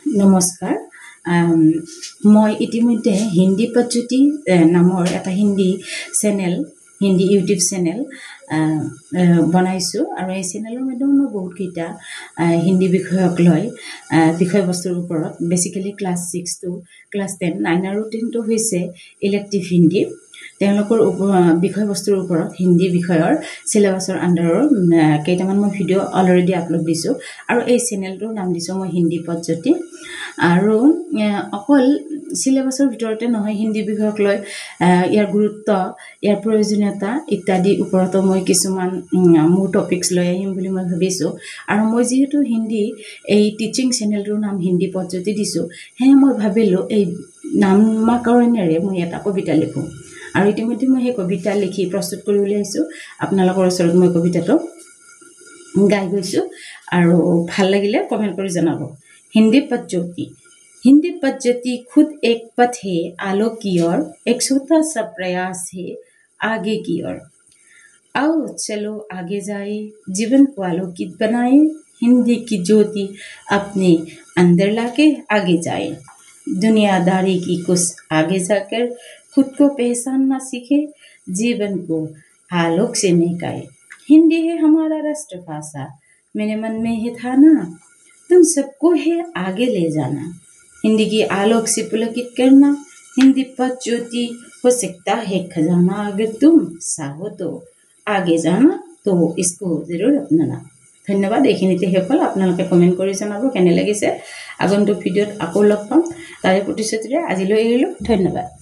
নমস্কাৰ মই ইতিমধ্যে হিন্দী পদ্ধতি নামৰ এটা Hindi channel Hindi YouTube channel বনাইছোঁ আৰু এই চেনেলৰ মাধ্যমে মই বহুতকেইটা হিন্দী বিষয়ক লৈ বিষয়বস্তুৰ ওপৰত বেচিকেলি ক্লাছ 6 to ক্লাছ 10 9 আৰু 10 টো হৈছে ইলেক্টিভ হিন্দী তেওঁলোকৰ বিষয়বস্তুৰ ওপৰত হিন্দী বিষয়ৰ সিলেবাসৰ আন্ডাৰৰ কেইটামান মই ভিডিঅ' অলৰেডি আপলোড দিছোঁ আৰু এই চেনেলটোৰ নাম দিছোঁ মই হিন্দী পদ্ধতি আৰু অকল সিলেবাসৰ ভিতৰতে নহয় হিন্দী বিষয়ক লৈ ইয়াৰ গুৰুত্ব ইয়াৰ প্ৰয়োজনীয়তা ইত্যাদি ওপৰত মই কিছুমান মোৰ টপিকস লৈ আহিম বুলি মই ভাবিছোঁ আৰু মই যেহেতু হিন্দী এই টিচিং চেনেলটোৰ নাম হিন্দী পদ্ধতি দিছোঁ হে মই ভাবিলোঁ এই নামকৰণেৰে মই এটা কবিতা লিখোঁ আৰু ইতিমধ্যে মই এই কবিতা লিখি প্ৰস্তুত কৰি উলিয়াইছোঁ আপোনালোকৰ ওচৰত মই কবিতাটো গাই গৈছোঁ আৰু ভাল লাগিলে কমেন্ট কৰি জনাব हिंदी पद्धति खुद एक पथ है आलोक की ओर एक छोटा सा प्रयास है आगे की ओर आओ चलो आगे जाए जीवन को आलोकित बनाए हिंदी की ज्योति अपने अंदर लाके आगे जाए दुनियादारी की कुछ आगे जाकर खुद को पहचानना सीखे जीवन को आलोक से महकाए हिंदी है हमारा राष्ट्रभाषा मेरे मन में ही था ना तुम सबको है आगे ले जाना हिंदी की आलोक से पुलकित करना हिंदी पद ज्योति हो सकता है खजाना अगर तुम चाहो तो आगे जाना तो इसको जरूर अपनाना धन्यवाद এইখিনিতে হেফল আপোনালোকে কমেন্ট কৰি জনাব কেনে লাগিছে আগন্তুক ভিডিঅ'ত আকৌ লগ পাম তাৰে প্ৰতিশ্ৰুতিৰে আজিলৈ এৰিলো ধন্যবাদ